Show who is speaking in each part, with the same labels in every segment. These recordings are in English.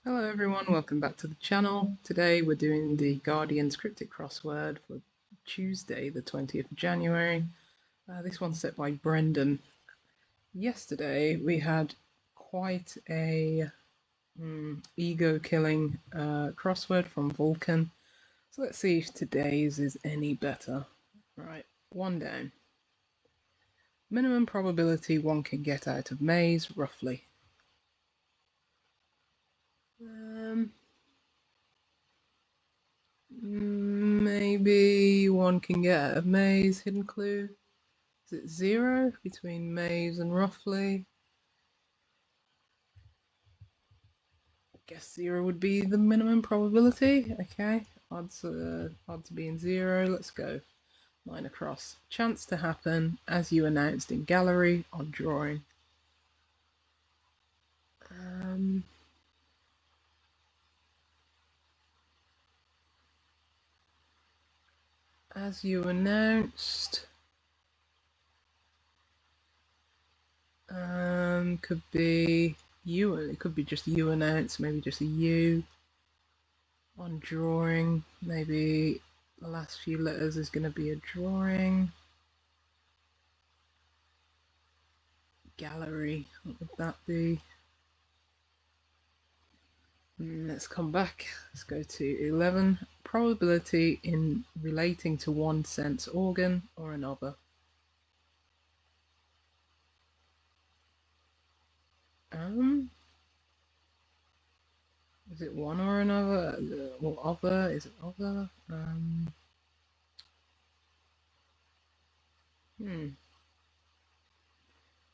Speaker 1: Hello everyone, welcome back to the channel. Today we're doing the Guardian's Cryptic Crossword for Tuesday the 20th of January. This one's set by Brendan. Yesterday we had quite a ego-killing crossword from Vulcan. So let's see if today's is any better. Right, one down. Minimum probability one can get out of maze, roughly. Maybe one can get out of maze, hidden clue. Is it 0 between maze and roughly? I guess 0 would be the minimum probability. Okay, odds being 0. Let's go. Line across. Chance to happen as you announced in gallery on drawing. As you announced. Could be you. It could be just you announced. Maybe just a U. On drawing, maybe the last few letters is going to be a drawing. Gallery, what would that be? Let's come back. Let's go to 11. Probability in relating to one sense organ or another. Is it one or another? Or other? Is it other?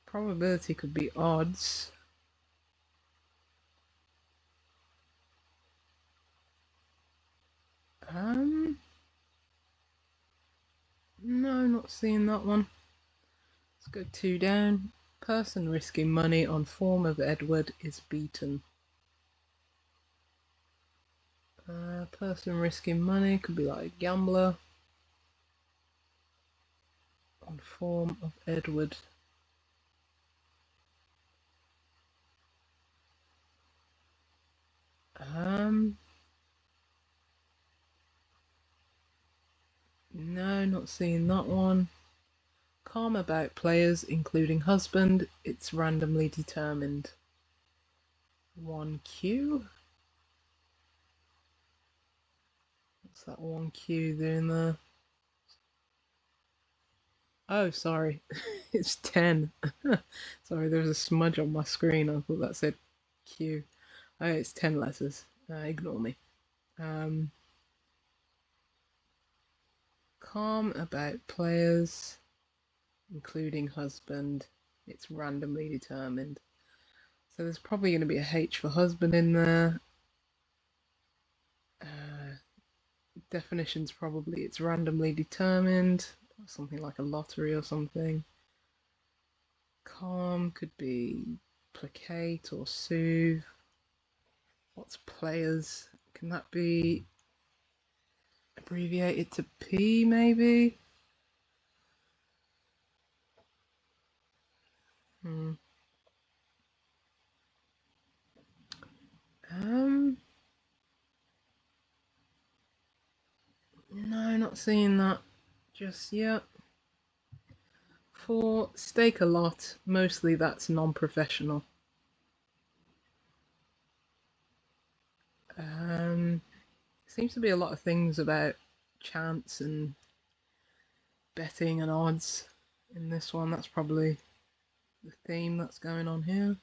Speaker 1: Probability could be odds. No, not seeing that one. Let's go 2 down. Person risking money on form of Edward is beaten. Person risking money could be like a gambler. On form of Edward. No, not seeing that one. Calm about players, including husband. It's randomly determined. 1Q. What's that 1Q doing there? Oh, sorry. It's 10. Sorry, there's a smudge on my screen. I thought that said Q. Oh, it's 10 letters. Ignore me. Calm about players, including husband. It's randomly determined. So there's probably going to be a H for husband in there. Definition's probably it's randomly determined. Something like a lottery or something. Calm could be placate or soothe. What's players? Can that be abbreviated to P maybe? No, not seeing that just yet. For stake a lot, mostly that's non-professional. Seems to be a lot of things about chance and betting and odds in this one. That's probably the theme that's going on here.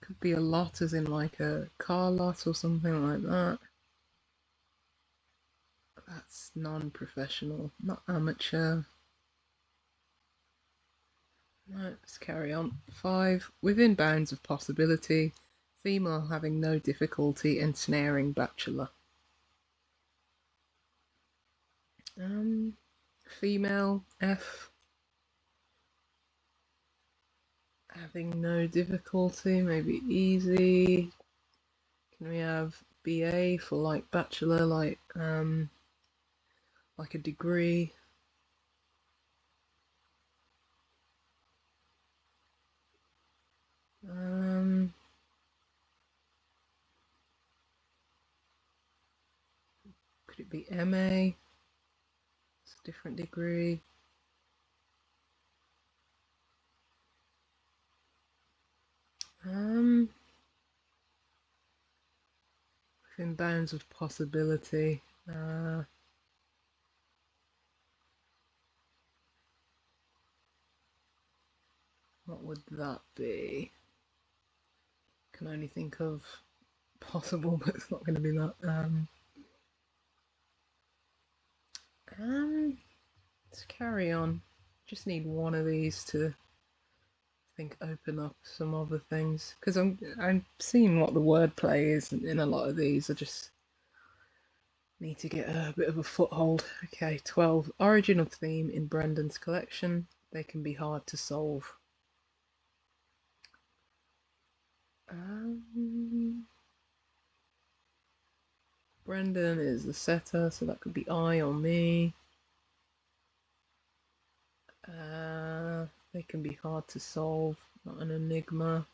Speaker 1: Could be a lot as in like a car lot or something like that. That's non-professional, not amateur. Right, let's carry on. 5. Within bounds of possibility, female having no difficulty ensnaring bachelor. Female F. Having no difficulty, maybe easy. Can we have BA for like bachelor, like a degree? Could it be MA? It's a different degree. Within bounds of possibility. What would that be? Can only think of possible, but it's not going to be that. Let's carry on. Just need one of these to think open up some other things, because I'm seeing what the wordplay is in a lot of these. I just need to get a bit of a foothold. Okay, 12. Origin of theme in Brendan's collection. They can be hard to solve. Brendan is the setter, so that could be I or me. They can be hard to solve, not an enigma.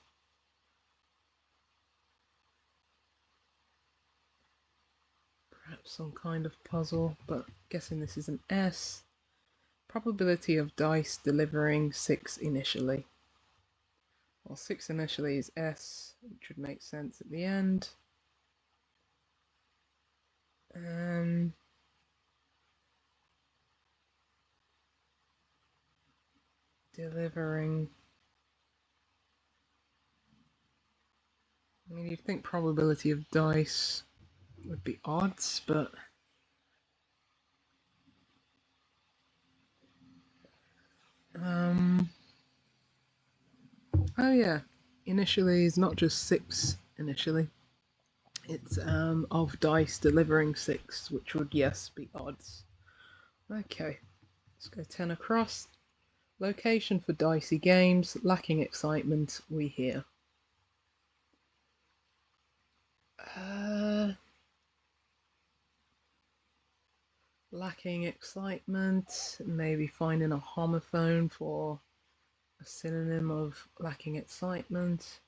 Speaker 1: Perhaps some kind of puzzle, but guessing this is an S. Probability of dice delivering 6 initially. Well, 6 initially is S, which would make sense at the end. Delivering. I mean, you'd think probability of dice would be odds, but oh yeah, initially is not just 6 initially. It's of dice delivering 6, which would, yes, be odds. Okay, let's go 10 across. Location for dicey games, lacking excitement, we hear. Lacking excitement, maybe finding a homophone for a synonym of lacking excitement.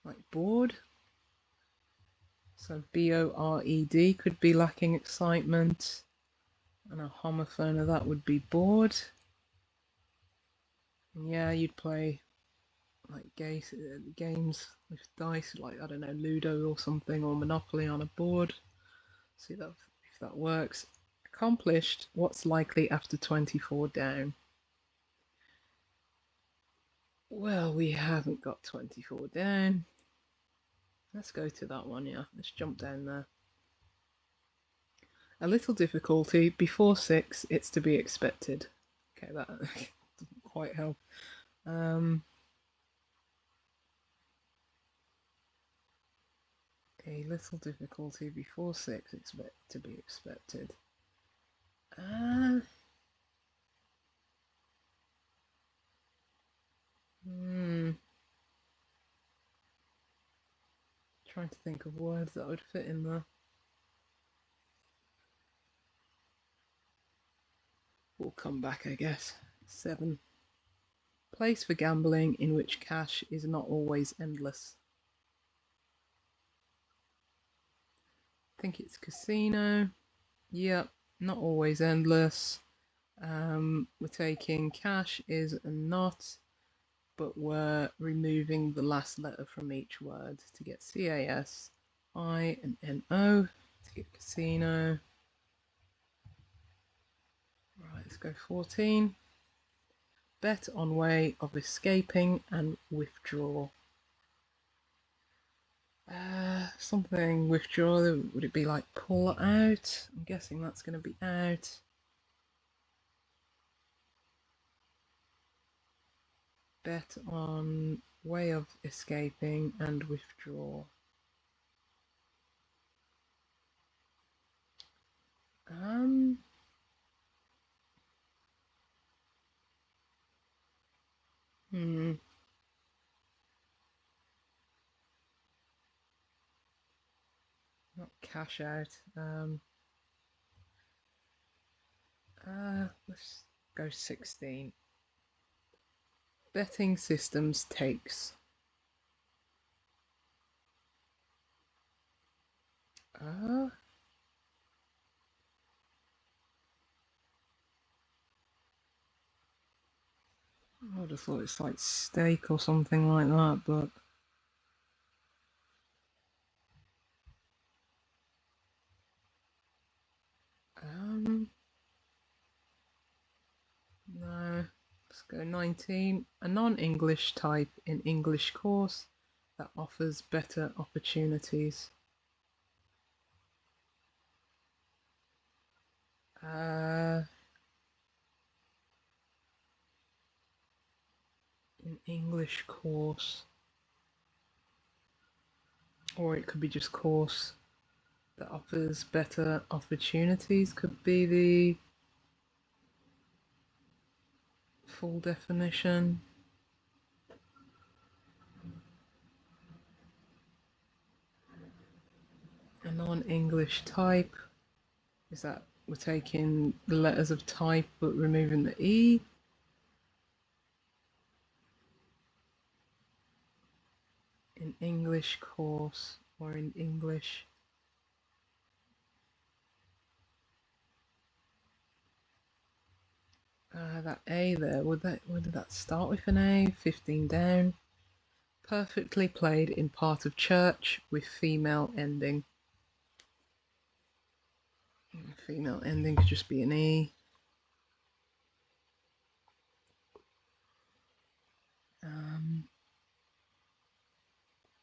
Speaker 1: Like bored. So B-O-R-E-D could be lacking excitement, and a homophone of that would be bored. And yeah, you'd play like games with dice, like, I don't know, Ludo or something, or Monopoly on a board. See that if that works. Accomplished. What's likely after 24 down? Well, we haven't got 24 down. Let's go to that one, yeah. Let's jump down there. A little difficulty. Before 6, it's to be expected. Okay, that doesn't quite help. A little difficulty. Before 6, it's to be expected. Trying to think of words that would fit in there. We'll come back, I guess. 7. Place for gambling in which cash is not always endless. I think it's casino. Yep, not always endless. We're taking cash is a not, but we're removing the last letter from each word to get CAS, I and NO to get casino. Right, let's go 14. Bet on way of escaping and withdraw. Something withdraw, would it be like pull out? I'm guessing that's going to be out. Bet on way of escaping and withdraw. Not cash out. Let's Go 16. Betting systems takes. I would have thought it's like steak or something like that, but no. Let's go 19. A non-English type in English course that offers better opportunities. In English course. Or it could be just course that offers better opportunities. Could be the full definition. A non-English type. Is that we're taking the letters of type but removing the E? In English course or in English. That A there, would did that start with an A? 15 down. Perfectly played in part of church with female ending. Female ending could just be an E.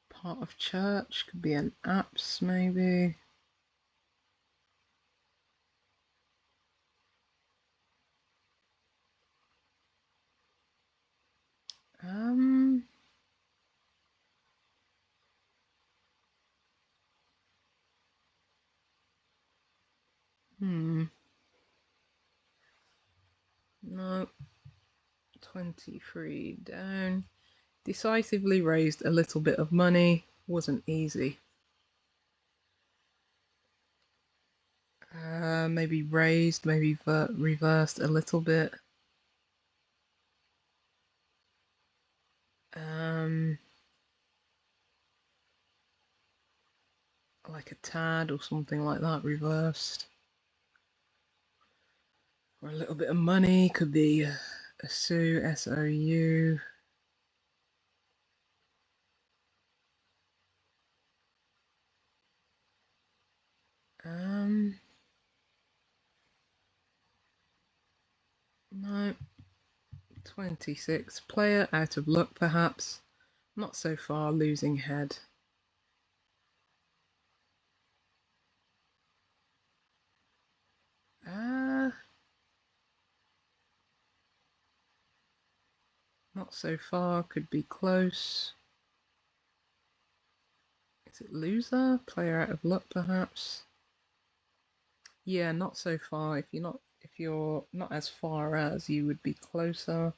Speaker 1: Part of church could be an apps maybe. No. 23 down. Decisively raised a little bit of money. Wasn't easy. Maybe raised, maybe reversed a little bit. Like a tad or something like that, reversed. Or a little bit of money, could be a sou, S-O-U. No. 26. Player out of luck perhaps. Not so far, losing head. Not so far, could be close. Is it loser? Player out of luck perhaps. Yeah, not so far. If you're not as far as, you would be closer.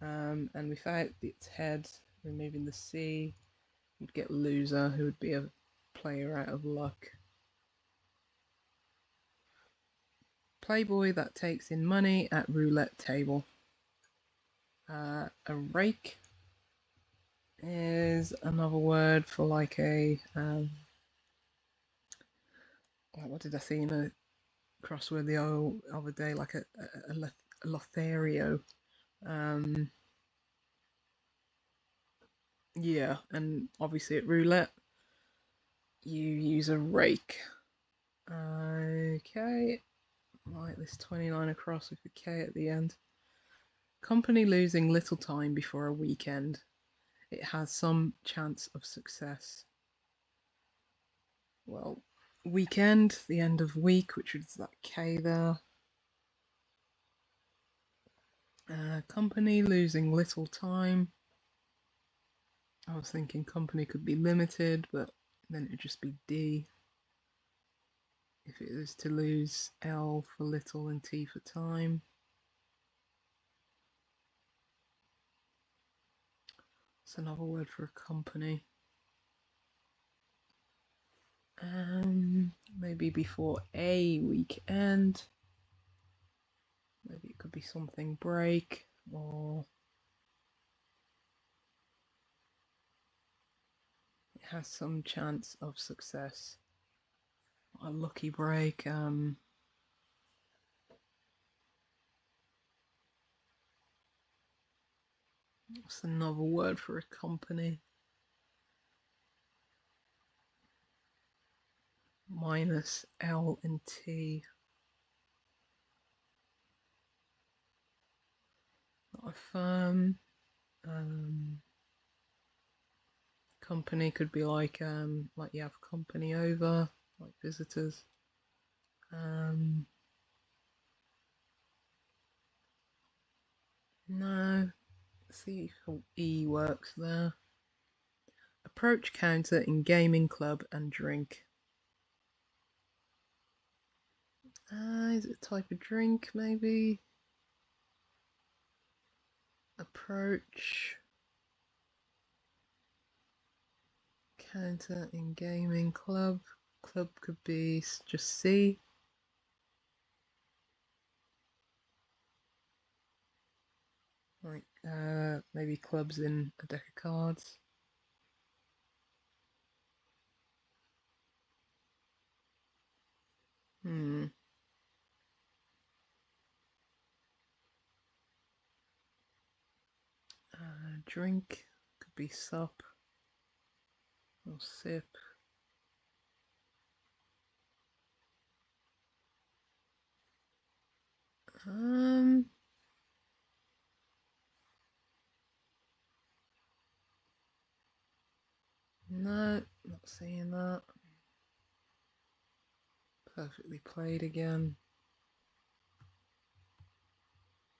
Speaker 1: And without its head, removing the C, you'd get loser, who would be a player out of luck. Playboy that takes in money at roulette table. A rake is another word for like a what did I see in a crossword the other day? Like a Lothario. Yeah, and obviously at roulette you use a rake. Okay, right, this 29 across with a K at the end. Company losing little time before a weekend. It has some chance of success. Well, weekend, the end of week, which is that K there. Company losing little time. I was thinking company could be limited, but then it would just be D. If it was to lose L for little and T for time. It's another word for a company. Maybe before a weekend. Maybe it could Could be something break, or it has some chance of success. A lucky break. What's another word for a company? Minus L and T. Not a firm. Company could be like you have company over, like visitors. No. See if E works there. Approach counter in gaming club and drink. Is it a type of drink maybe? Approach counter in gaming club. Club could be just C. Like maybe clubs in a deck of cards. Drink could be sup or sip. No, not seeing that. Perfectly played again.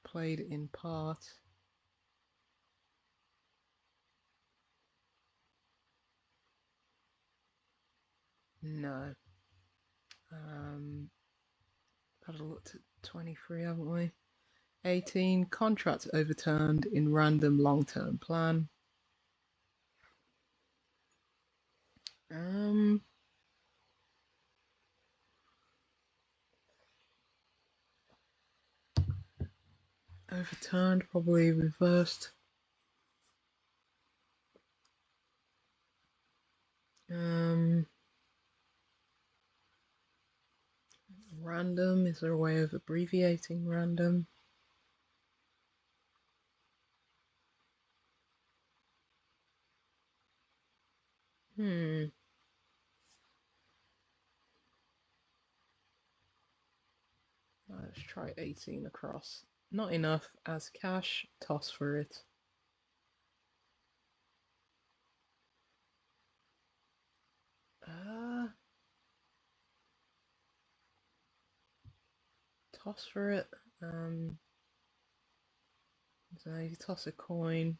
Speaker 1: Played in part. No. Had a look at 23, haven't we? 18. Contract overturned in random long-term plan. Overturned, probably reversed. Random, is there a way of abbreviating random? Let's try 18 across. Not enough as cash, toss for it. Toss for it. So you toss a coin.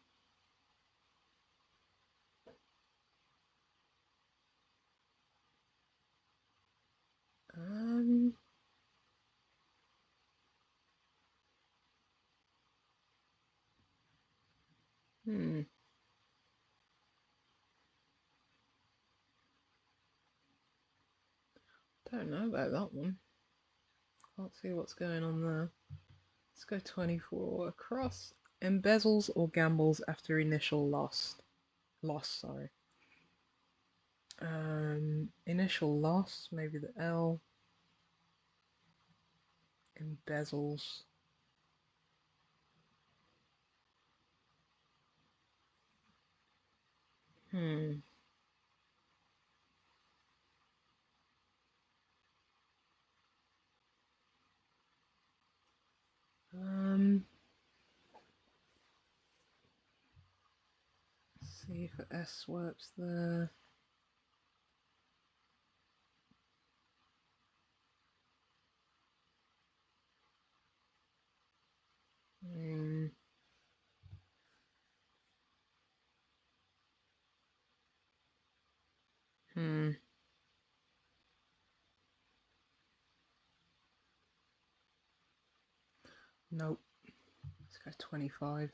Speaker 1: Don't know about that one. Can't see what's going on there. Let's go 24 across. Embezzles or gambles after initial loss. Sorry. Initial loss, maybe the L. Embezzles. See if S works there. Nope. Let's go 25.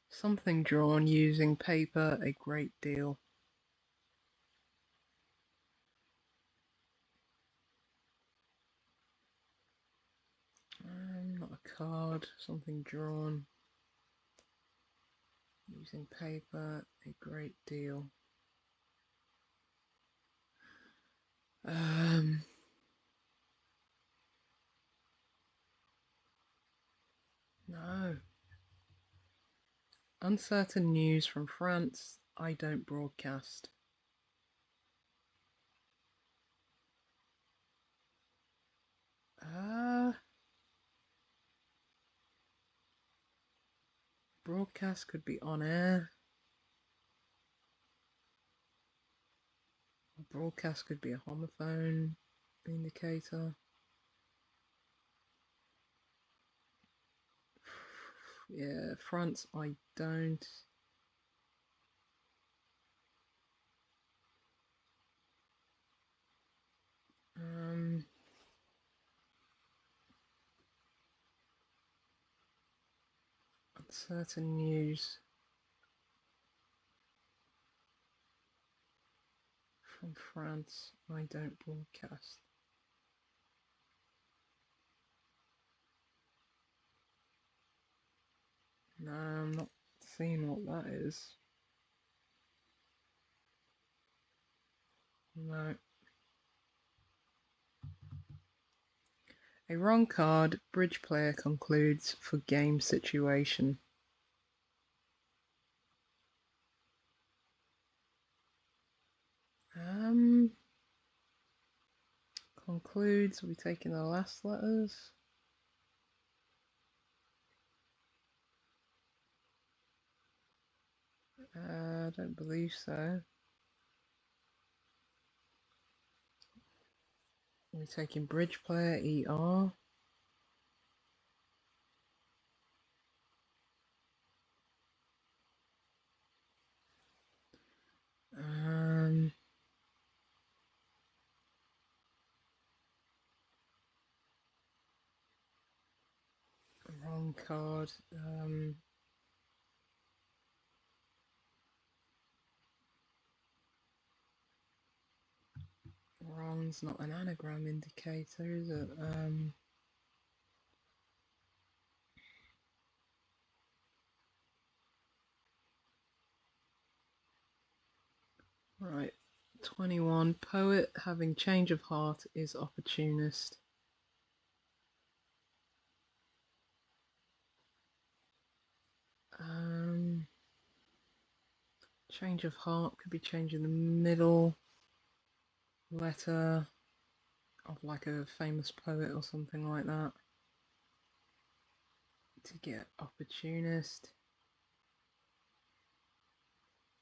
Speaker 1: Something drawn using paper a great deal. Not a card, something drawn using paper, a great deal. No. Uncertain news from France, I don't broadcast. Broadcast could be on air. Broadcast could be a homophone indicator. Yeah, France, I don't. Uncertain news from France, I don't broadcast. No, I'm not seeing what that is. No. A wrong card, bridge player concludes for game situation. Concludes, are we taking the last letters? I don't believe so. Are we taking bridge player, ER? Wrong card. Wrong's not an anagram indicator, is it? Right. 21. Poet having change of heart is opportunist. Change of heart could be changing the middle letter of like a famous poet or something like that to get opportunist.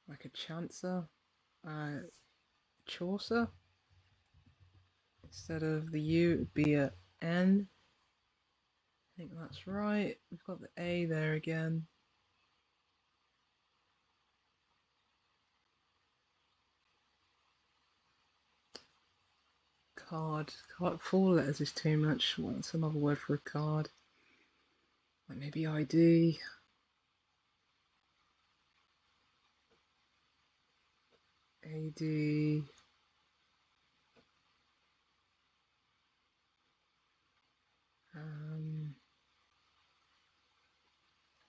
Speaker 1: Like a chancer, Chaucer. Instead of the U, it would be a N. I think that's right. We've got the A there again. Card. 4 letters is too much. What's another word for a card? Like maybe ID. AD.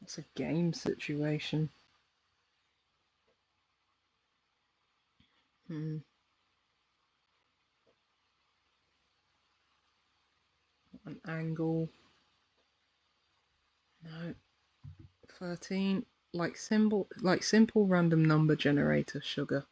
Speaker 1: That's a game situation. An angle. No. 13. Like simple random number generator, sugar.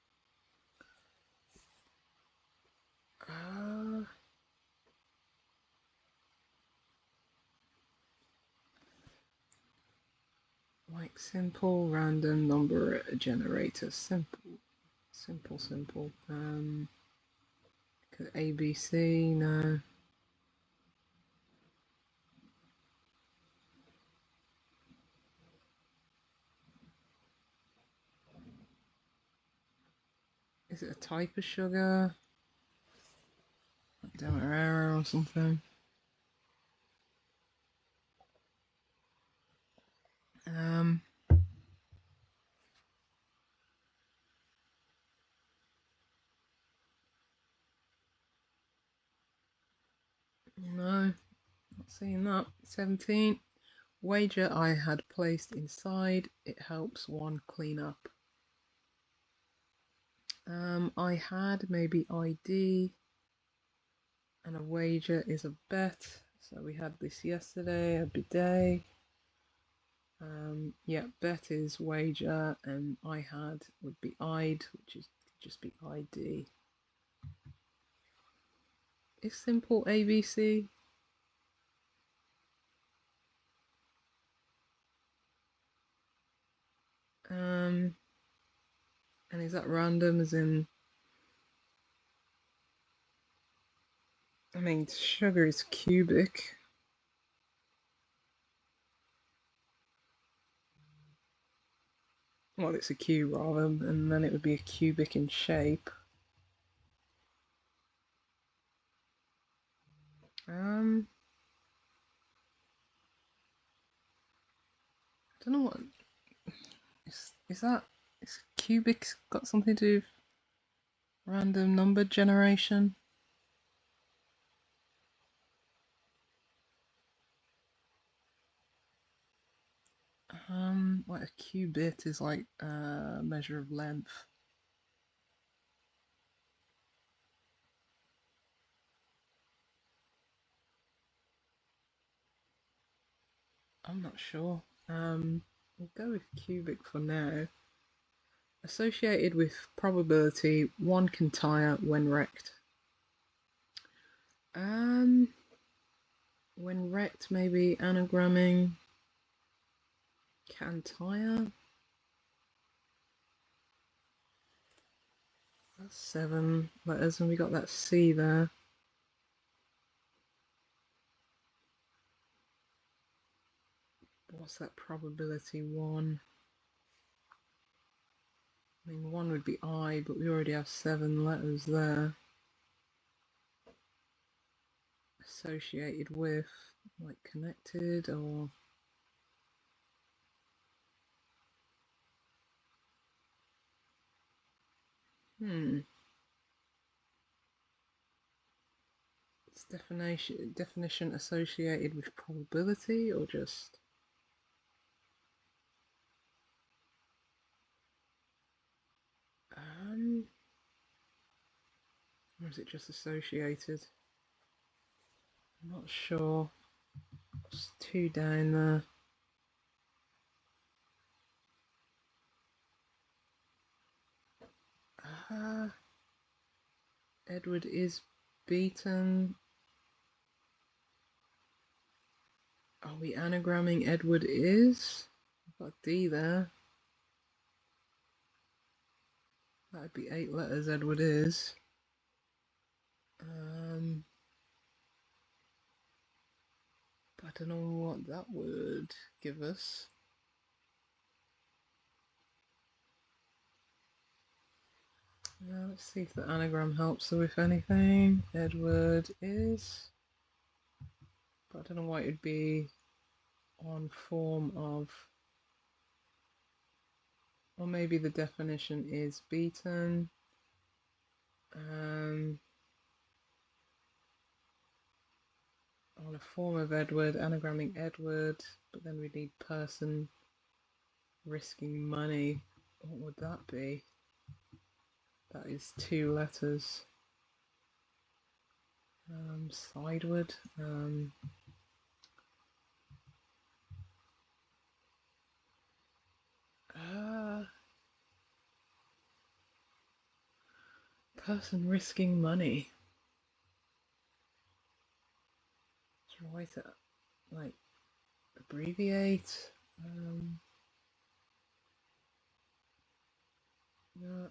Speaker 1: Like simple random number generator. Simple. ABC, no. Is it a type of sugar? Like Demerara or something? No, Not seeing that. 17. Wager I had placed inside. It helps one clean up. I had maybe ID, and a wager is a bet. So we had this yesterday, a bidet. Yeah, bet is wager, and I had would be I'd, which is just be ID. Is simple ABC? And is that random as in, I mean, sugar is cubic. Well, it's a cube rather, and then it would be a cubic in shape. I don't know what is that. Is cubic got something to do with random number generation? Like a cubit is like a measure of length. I'm not sure. We'll go with cubic for now. Associated with probability, one can tire when wrecked. When wrecked, maybe anagramming can tire. That's 7 letters, and we got that C there. What's that probability? 1. I mean, 1 would be I, but we already have 7 letters there. Associated with, like connected, or It's definition associated with probability, or just or is it just associated? I'm not sure. It's 2 down there. Edward is beaten. Are we anagramming Edward is? I've got D there. That would be 8 letters, Edward is. But I don't know what that would give us. Let's see if the anagram helps, so if anything. Edward is. But I don't know why it would be on form of, or maybe the definition is beaten. On a form of Edward, anagramming Edward, but then we need person risking money. What would that be? That is 2 letters. Sideward. Person risking money. Let's write it like abbreviate. No,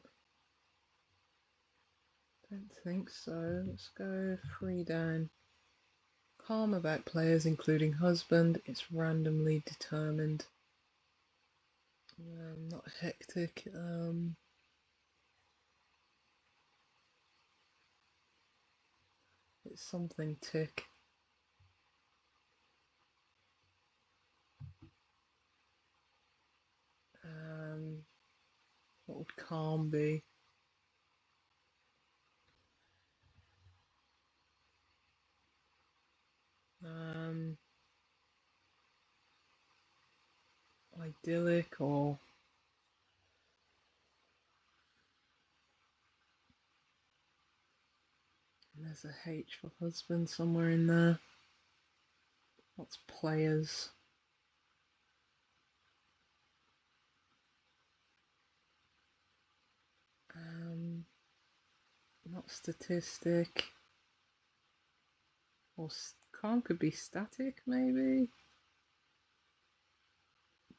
Speaker 1: don't think so. Let's go 3 down. Calm about players, including husband. It's randomly determined. Not hectic. It's something tick. What would calm be? idyllic, or there's a H for husband somewhere in there. What's players? Not statistic. Or calm could be static, maybe.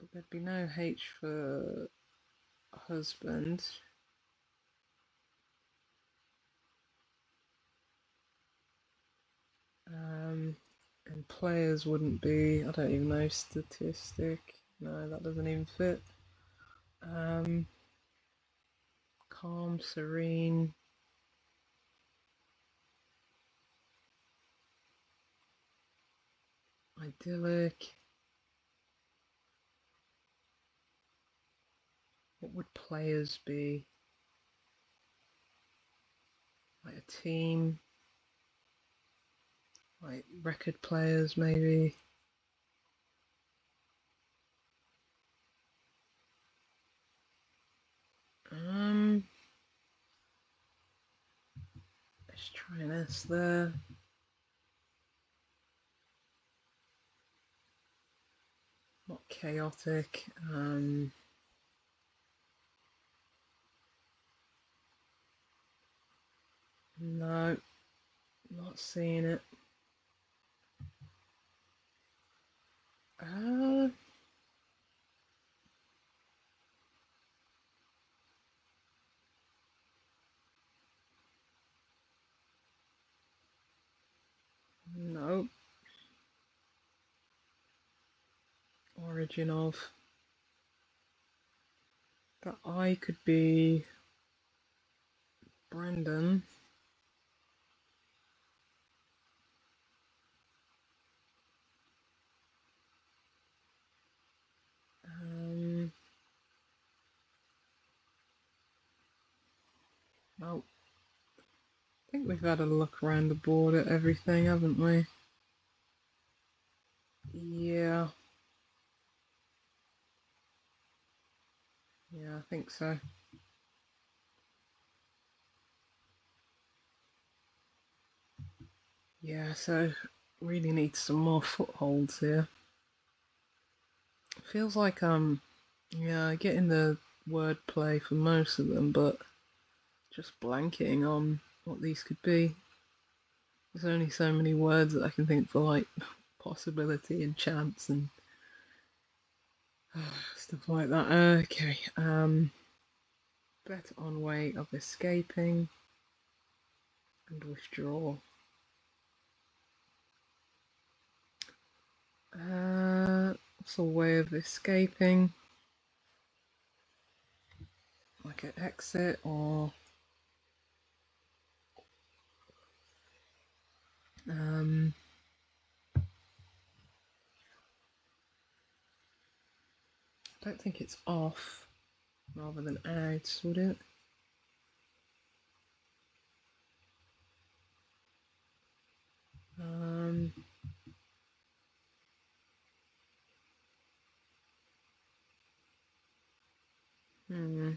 Speaker 1: But there'd be no H for husband. And players wouldn't be, I don't even know, statistic. No, that doesn't even fit. Calm, serene. Idyllic. What would players be? Like a team. Like record players, maybe. Let's try an S there. Not chaotic. No, not seeing it. No. Origin of. That I could be Brendan. No. I think we've had a look around the board at everything, haven't we? Yeah. Yeah, I think so. Yeah, so really need some more footholds here. Feels like yeah, getting the wordplay for most of them, but just blanking on what these could be. There's only so many words that I can think for, like possibility and chance and stuff like that. Okay. Bet on way of escaping and withdraw. What's a way of escaping? Like an exit, or I don't think it's off rather than out, would it? Um, hmm.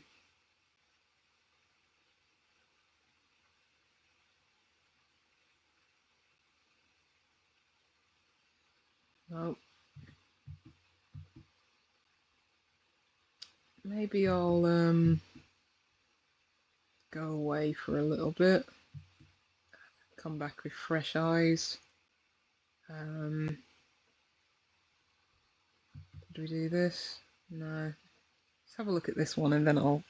Speaker 1: No. Maybe I'll go away for a little bit. Come back with fresh eyes. Did we do this? No. Let's have a look at this one and then I'll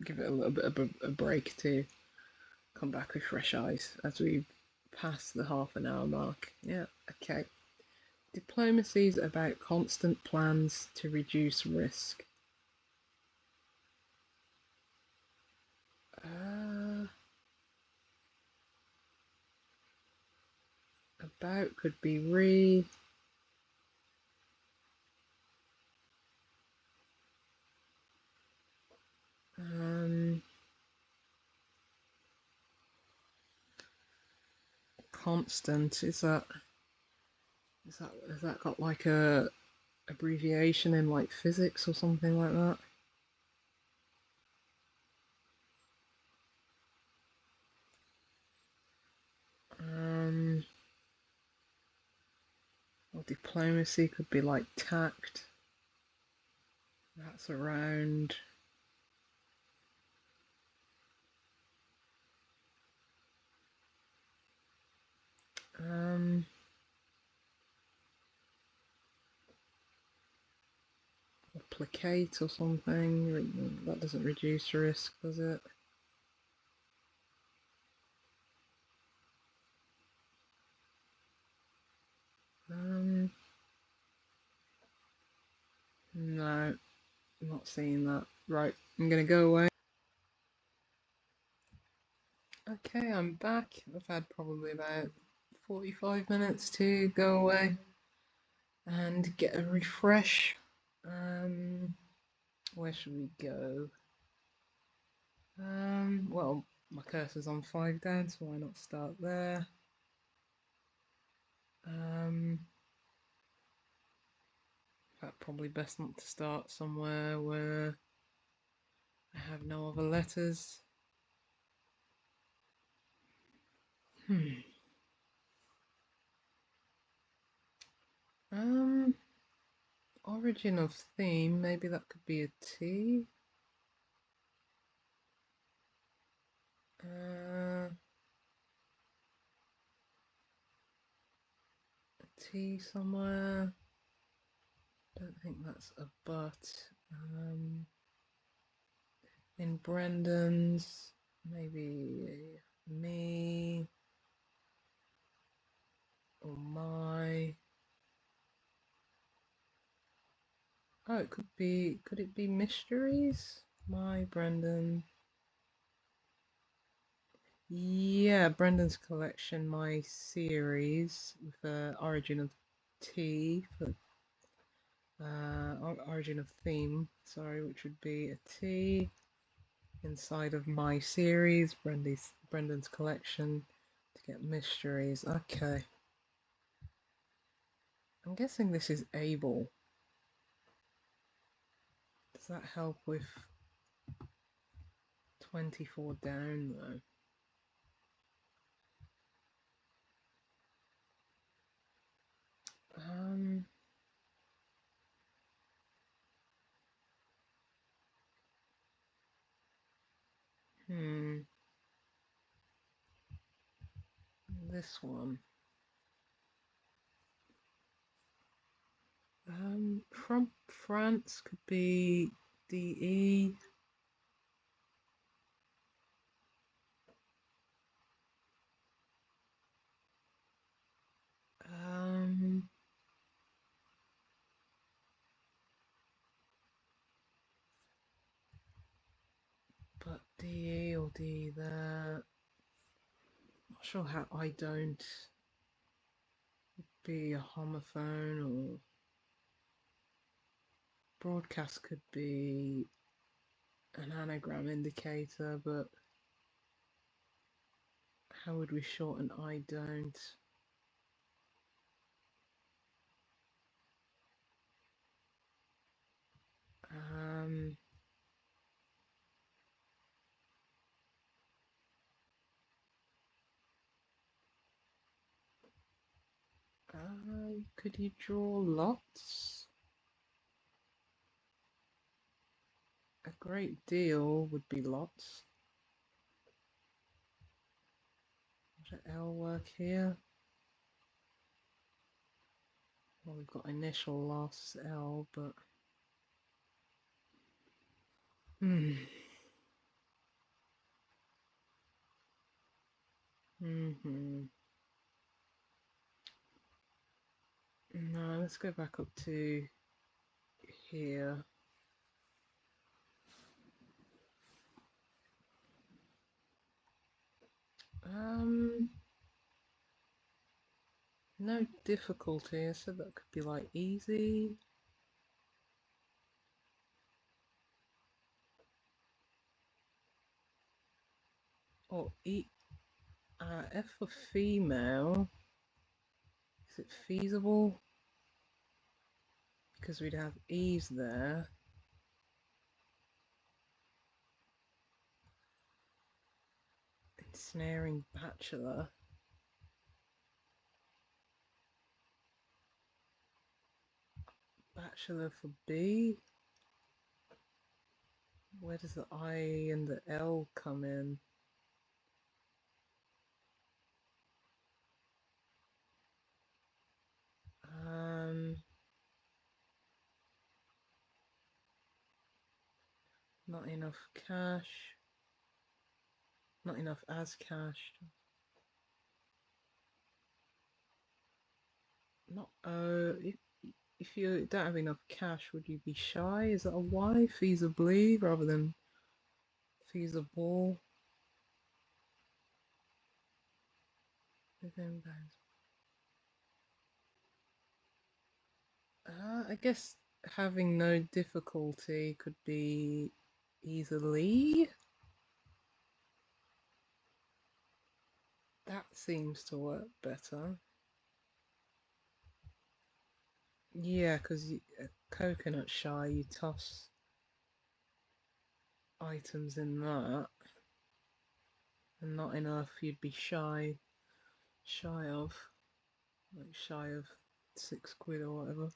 Speaker 1: give it a little bit of a break to come back with fresh eyes as we pass the half an hour mark. Yeah, okay. Diplomacy is about constant plans to reduce risk. About could be re. Constant, has that got like a abbreviation in like physics or something like that. Or diplomacy could be like tact. That's around. Or placate or something. That doesn't reduce risk, does it? No, I'm not seeing that. Right, I'm gonna go away. Okay, I'm back. I've had probably about 45 minutes to go away and get a refresh. Where should we go? Well, my cursor's on 5 down, so why not start there? Probably best not to start somewhere where I have no other letters. Origin of theme, maybe that could be a T. A T somewhere. Don't think that's a but. In Brendan's, maybe me or my. Oh, it could be. Could it be mysteries? My Brendan. Yeah, Brendan's collection, my series with origin of T for origin of theme. Sorry, which would be a T inside of my series, Brendan's collection to get mysteries. Okay, I'm guessing this is able. Does that help with 24 down though? Um, hmm. This one. From France could be DE. But DE or D there. Not sure how I don't be a homophone or broadcast could be an anagram indicator, but how would we shorten I don't? Um, could you draw lots? A great deal would be lots. Would an L work here? Well, we've got initial loss L, but No, let's go back up to here. No difficulty. I said that could be like easy. Or F for female. Is it feasible? because we'd have ease there. Ensnaring bachelor. Bachelor for B. Where does the I and the L come in? Not enough cash. Not enough as cash. Not if you don't have enough cash, would you be shy? Is that a Y? Feasibly rather than feasible. I guess having no difficulty could be easily. That seems to work better. Yeah, because coconut shy, you toss items in that, and not enough you'd be shy of, like shy of £6 or whatever.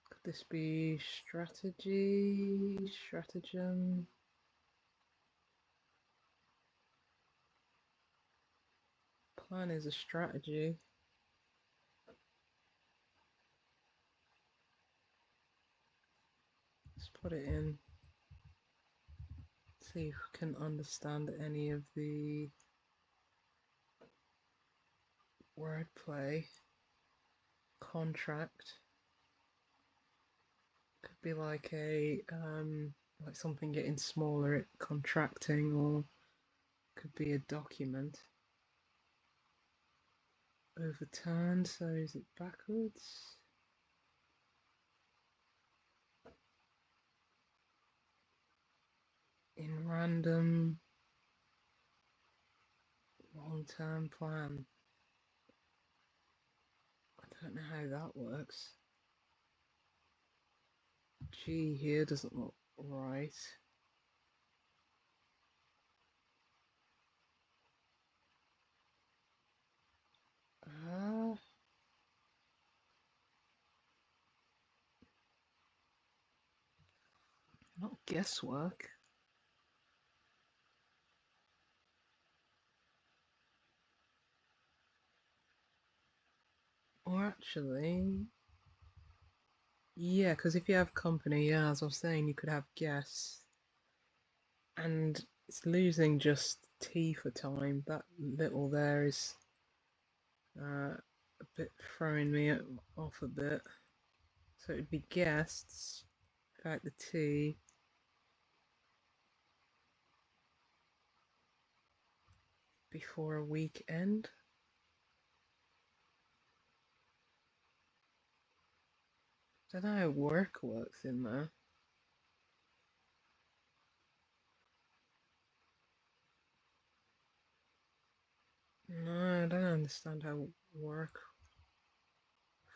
Speaker 1: Could this be stratagem? Plan is a strategy. Let's put it in. See if we can understand any of the wordplay. Contract could be like a like something getting smaller, it contracting, or could be a document. Overturned, so is it backwards? In random long-term plan. I don't know how that works. G here doesn't look right. Not guesswork. Or actually, yeah, because if you have company, yeah, as I was saying, you could have guests. And it's losing just T for time. That little there is a bit throwing me off a bit. So it'd be guests, without the T. Before a weekend. Don't know how work works in there. No, I don't understand how work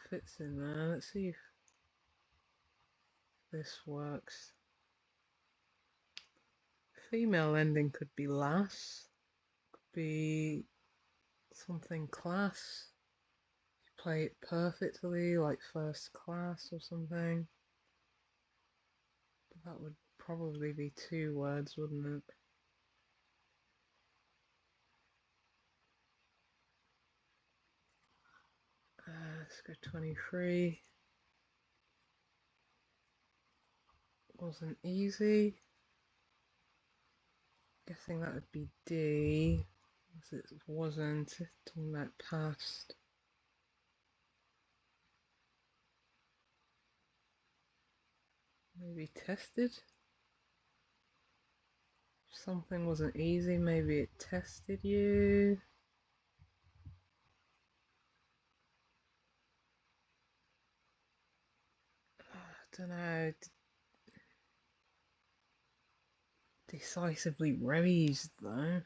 Speaker 1: fits in there. Let's see if this works. Female ending could be lass. Could be something class. Play it perfectly, like first class or something. But that would probably be 2 words, wouldn't it? Let's go 23. Wasn't easy. Guessing that would be D. It wasn't. Talking about past. Maybe tested. If something wasn't easy, maybe it tested you. I don't know. Decisively raised though.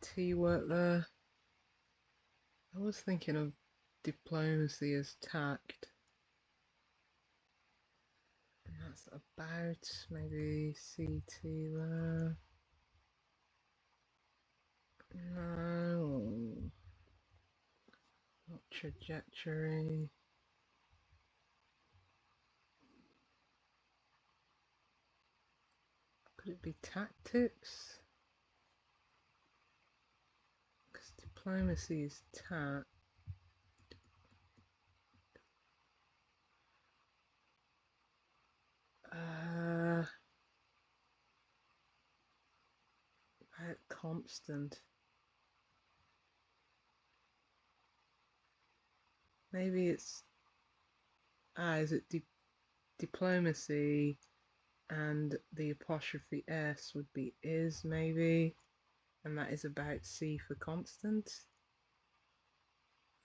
Speaker 1: T word there. I was thinking of diplomacy as tact. And that's about, maybe CT there. No. Not trajectory. Could it be tactics? Because diplomacy is tact. About constant. Maybe it's is it diplomacy, and the apostrophe S would be is, maybe, and that is about C for constant.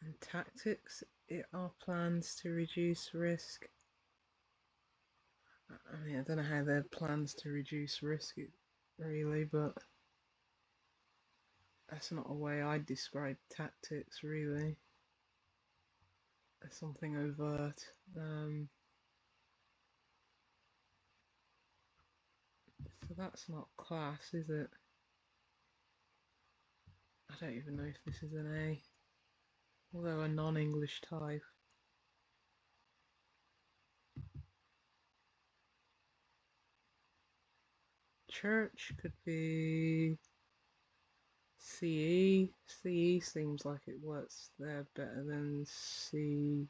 Speaker 1: And tactics, it are plans to reduce risk. I mean, I don't know how they're plans to reduce risk really, but that's not a way I'd describe tactics really. As something overt. So that's not class, is it? I don't even know if this is an A, although a non-English type. Church could be CE. CE seems like it works there better than CH.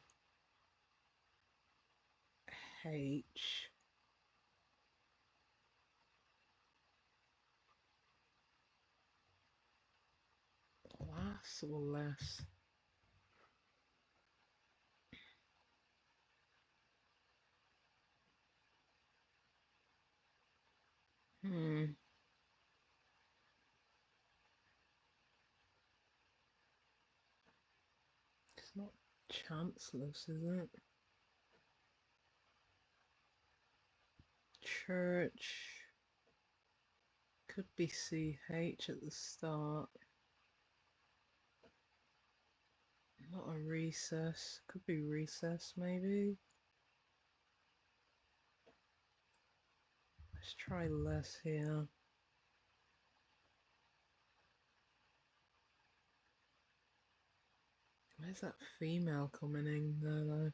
Speaker 1: Less or less? It's not chanceless, is it? Church could be CH at the start. Not a recess. Could be recess, maybe. Let's try less here. Where's that female coming in there though?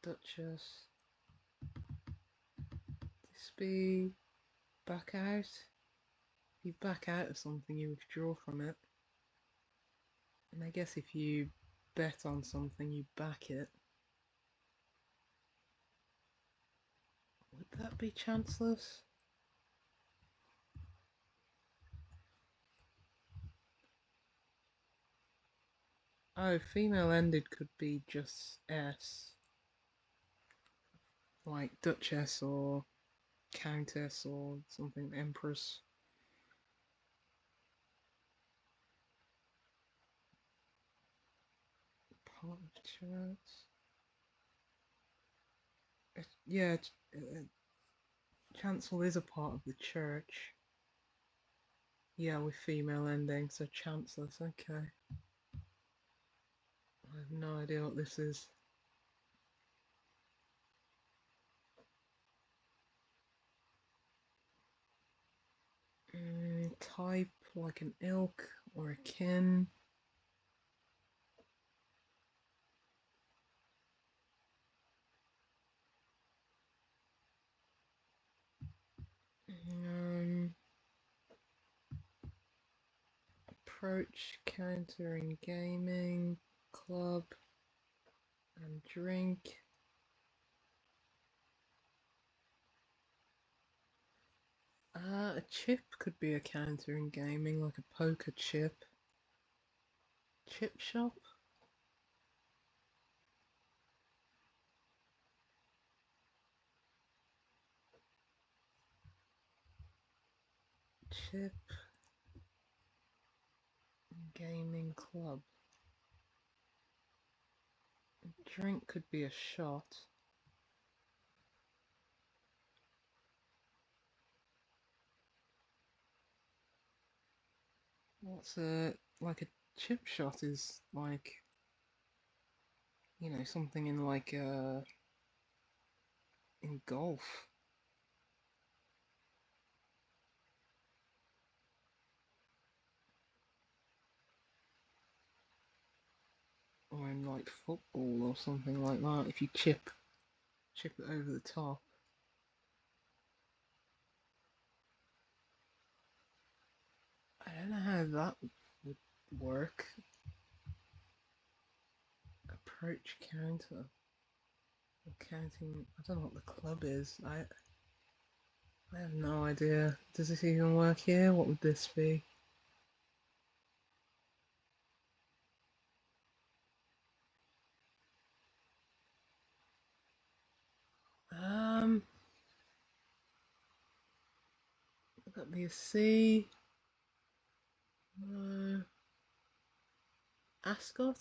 Speaker 1: Duchess. This be back out? You back out of something, you withdraw from it. And I guess if you bet on something, you back it. Would that be chanceless? Oh, female ended could be just S. Like Duchess or Countess or something, Empress. Part of church. Yeah, chancel is a part of the church. Yeah, with female ending, so chanceless, okay. I have no idea what this is. Type, like an ilk or a kin. Approach, counter in gaming, club, and drink. A chip could be a counter in gaming, like a poker chip. Chip shop? Chip gaming club. Drink could be a shot. What's like a chip shot is like, something in like in golf or in like football or something like that. If you chip it over the top. I don't know how that would work. Approach counter. Counting. I don't know what the club is. I have no idea. Does this even work here? What would this be? Um, would that be a C? No. Ascot?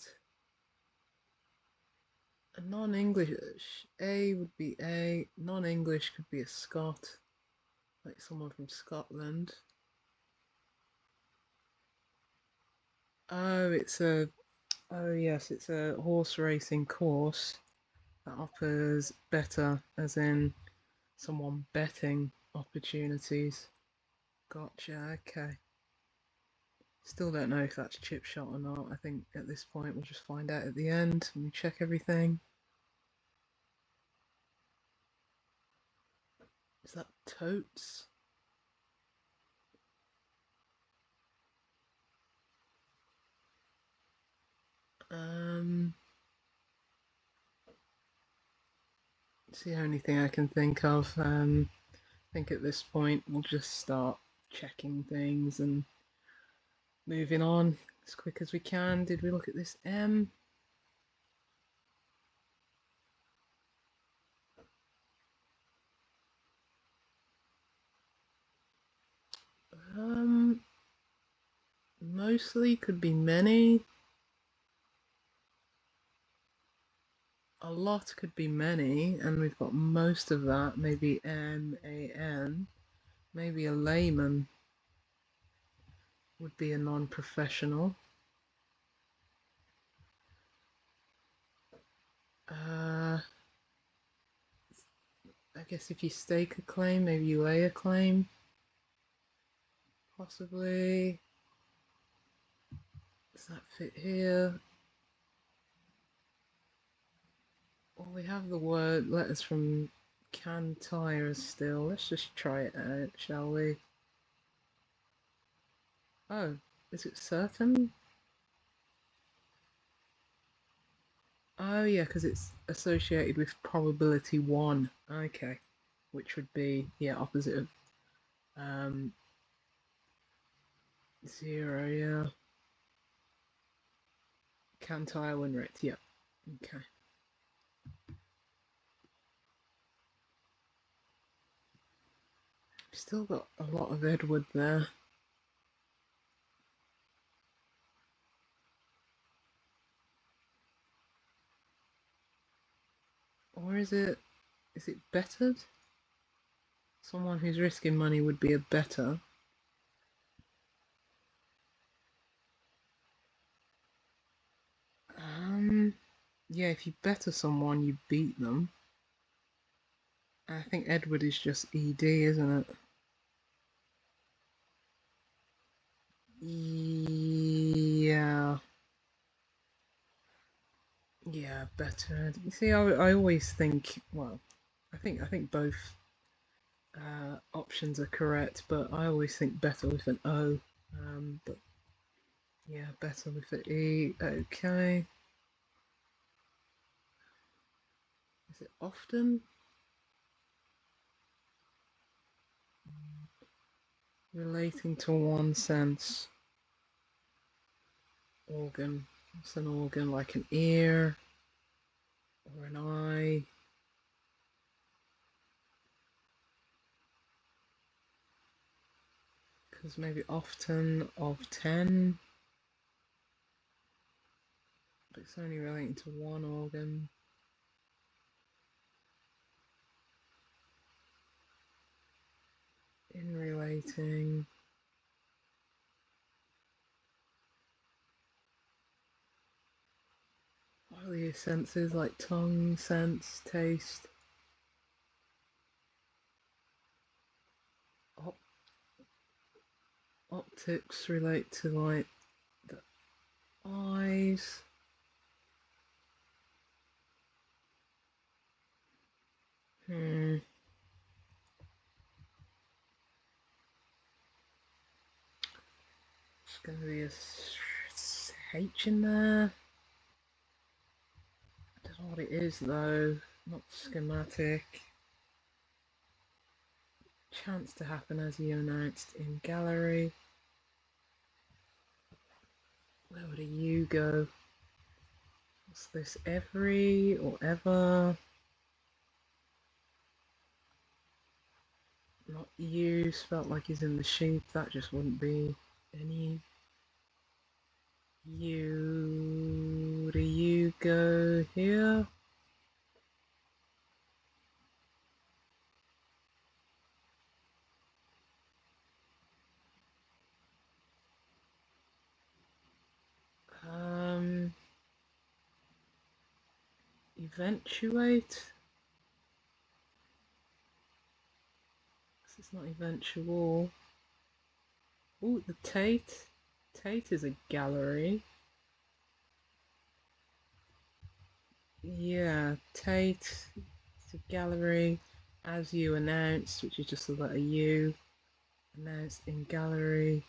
Speaker 1: A non-English. A would be A. Non-English could be a Scot, like someone from Scotland. Oh, it's a. Oh yes, it's a horse racing course that offers better, as in someone betting opportunities. Gotcha. Okay. Still don't know if that's chip shot or not. I think at this point we'll just find out at the end when we check everything. Is that totes? Um, it's the only thing I can think of. I think at this point we'll just start checking things and moving on as quick as we can. Did we look at this M? Um, mostly could be many. A lot could be many, and we've got most of that. Maybe MAN. Maybe a layman would be a non-professional. Uh, I guess if you stake a claim, maybe you lay a claim, possibly. Does that fit here? Well, we have the word letters from Cantire still. Let's just try it out, shall we? Oh, is it certain? Oh yeah, because it's associated with probability 1. Okay, which would be, yeah, opposite of um, 0, yeah. Cantire when wrecked, yeah. Okay. Still got a lot of Edward there. Or is it bettered? Someone who's risking money would be a better. Um, yeah, if you better someone, you beat them. I think Edward is just ED, isn't it? Yeah, yeah, better. You see, I always think, well, I think both options are correct, but I always think better with an O. But yeah, better with an E. Okay. Is it often? Relating to one sense. Organ. What's an organ? Like an ear or an eye? Because maybe often of 10, but it's only relating to one organ. In relating. your senses like tongue, sense, taste. Op Optics relate to like the eyes. There's going to be a H in there. I don't know what it is though. Not schematic. Chance to happen as you announced in gallery. Where would a U go? What's this? Every or ever? Not use. Felt like he's in the sheep. That just wouldn't be any. U. Do you go here? Eventuate? This is not eventual. Oh, the Tate. Tate is a gallery. Yeah, Tate. It's a gallery. As you announced, which is just the letter U. Announced in gallery.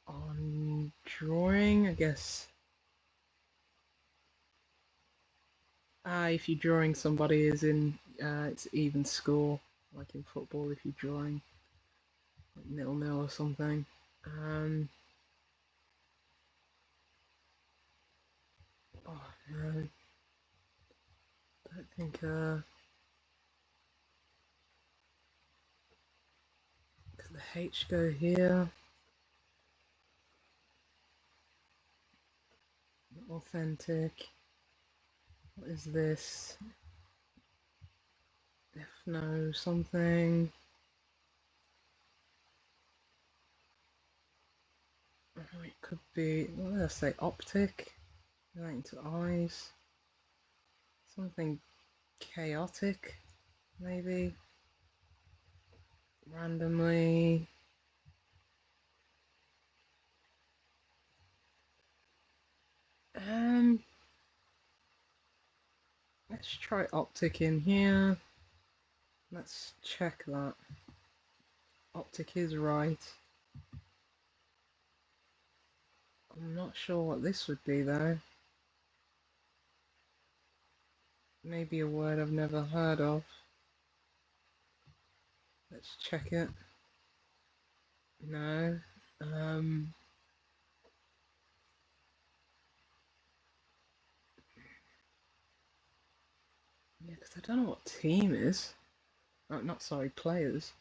Speaker 1: On drawing, I guess. If you're drawing somebody is in, it's even score, like in football if you're drawing like 0-0 or something. Oh no, I don't think, does the H go here? Authentic. What is this? F no something. Oh, it could be, what did I say, optic? Relating to eyes. Something chaotic, maybe. Randomly. Let's try optic in here. Let's check that. Optic is right. I'm not sure what this would be though. Maybe a word I've never heard of. Let's check it. No. Yeah, because I don't know what team is. Oh, not sorry, players.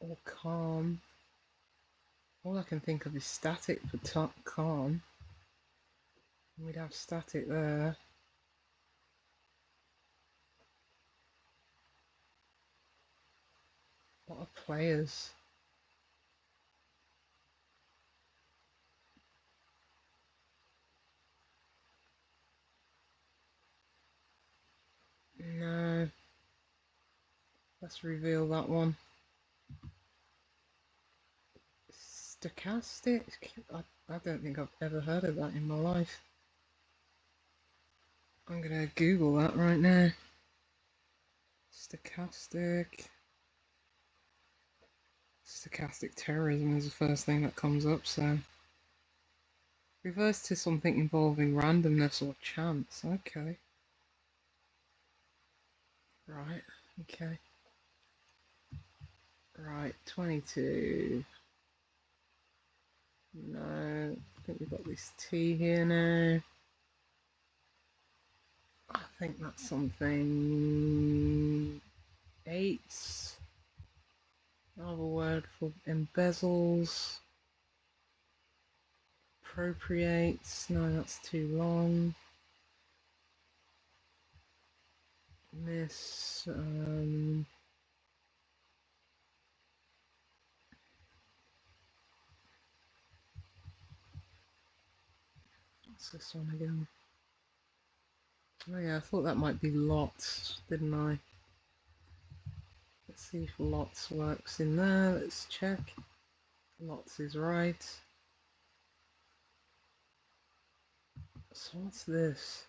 Speaker 1: Or calm. All I can think of is static for calm. We'd have static there. What are players? No. Let's reveal that one. Stochastic? I don't think I've ever heard of that in my life. I'm gonna Google that right now. Stochastic. Stochastic terrorism is the first thing that comes up, so. Reverse to something involving randomness or chance. Okay. Right, okay. Right, 22. No, I think we've got this T here now. I think that's something. 8. Another word for embezzles. Appropriates. No, that's too long. Miss. What's this one again? Oh yeah, I thought that might be lots, didn't I? Let's see if lots works in there. Let's check. Lots is right. So what's this?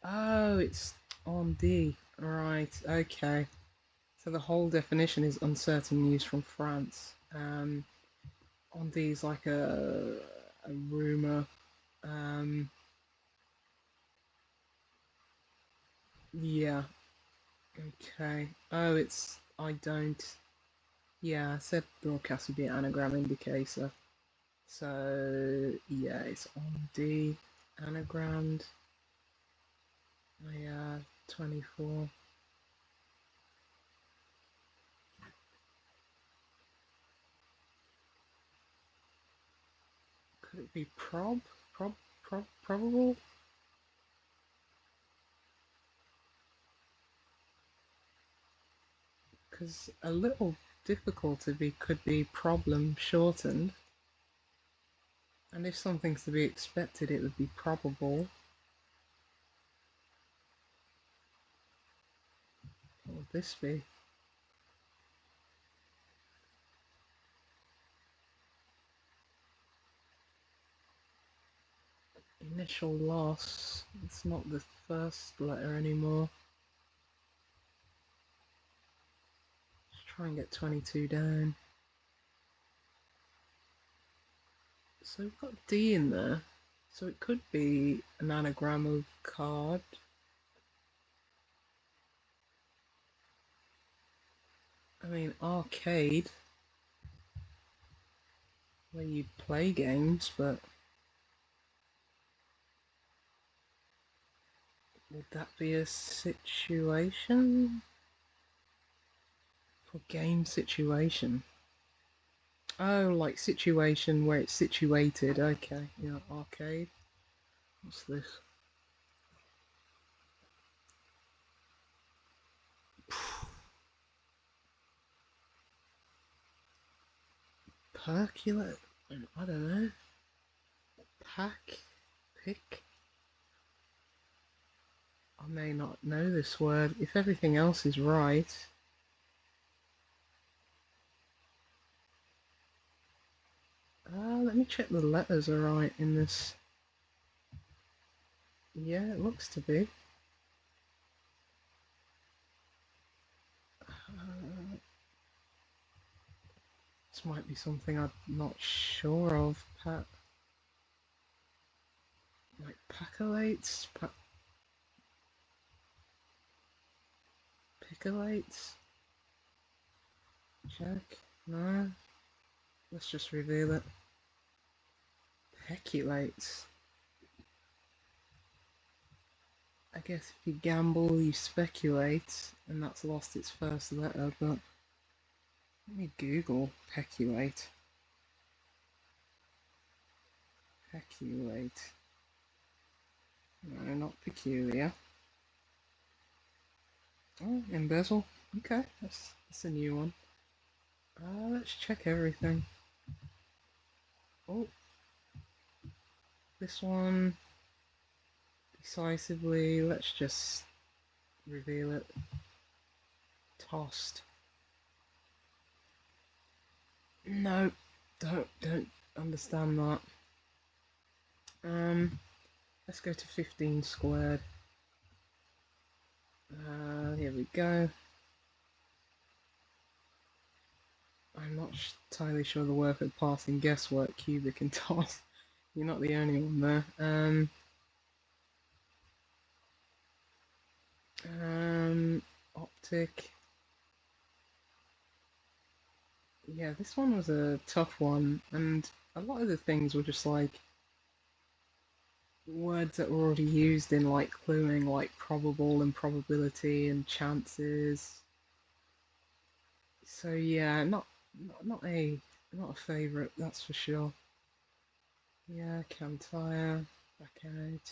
Speaker 1: Oh, it's on D. Right, okay. So the whole definition is uncertain news from France. On D is like a rumour. Um, yeah, okay. Oh, it's, I don't, yeah, I said broadcast would be an anagram indicator. So, yeah, it's on D, anagrammed. Yeah, 24. Could it be probable? Because a little difficulty could be problem shortened. And if something's to be expected, it would be probable. What would this be? Initial loss. It's not the first letter anymore. Let's try and get 22 down. So we've got D in there. So it could be an anagram of card. I mean, arcade, where you play games, but would that be a situation? For game situation. Oh, like situation where it's situated. Okay, yeah, arcade. What's this? Percolate? I don't know. Pack? Pick? I may not know this word. If everything else is right. Let me check the letters are right in this. Yeah, it looks to be. This might be something I'm not sure of. Like pacolates? Pickolates? Check. No. Let's just reveal it. Peculates. I guess if you gamble, you speculate, and that's lost its first letter, but let me Google peculate. Peculate. No, not peculiar. Oh, embezzle. Okay, that's a new one. Let's check everything. Oh, this one. Decisively, let's just reveal it. Tossed. No, don't understand that. Let's go to 15 squared. Here we go. I'm not entirely sure the work of passing guesswork, cubic and toss. You're not the only one there. Optic. Yeah, this one was a tough one, and a lot of the things were just like words that were already used in like cluing, like probable and probability and chances. So yeah, not a favourite, that's for sure. Yeah, Cantire, back out.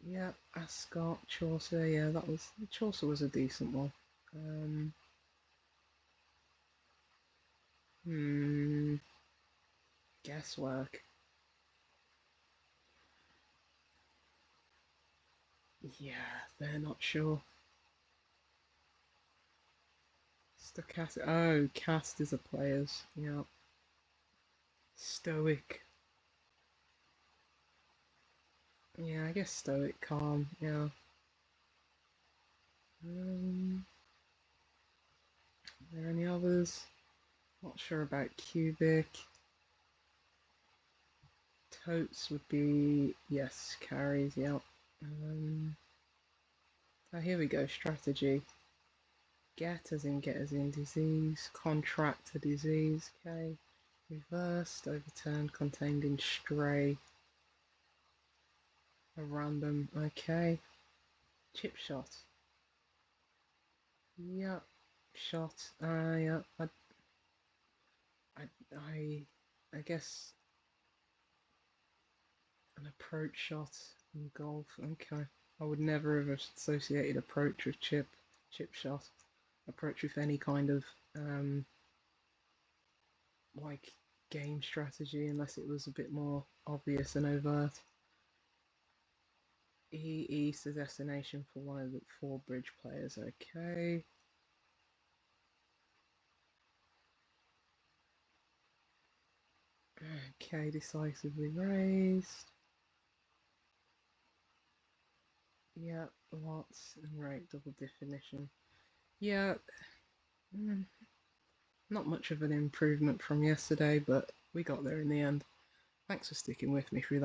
Speaker 1: Yeah, Ascot, Chaucer. Yeah, Chaucer was a decent one. Guesswork. Yeah, they're not sure. Stochastic. Oh, cast is a player's. Yeah. Stoic. Yeah, I guess stoic, calm. Yeah. Are there any others? Not sure about cubic. Totes would be, yes, carries, yep. Oh, here we go, strategy. Get as in disease, contract to disease, okay. Reversed, overturned, contained in stray. A random, okay. Chip shot. Yep. Shot. Yeah. I, I guess an approach shot in golf. Okay. I would never have associated approach with chip shot. Approach with any kind of like game strategy unless it was a bit more obvious and overt. East a destination for one of the 4 bridge players. Okay. Okay, decisively raised. Yeah, lots and right, double definition. Yeah, not much of an improvement from yesterday, but we got there in the end. Thanks for sticking with me through that.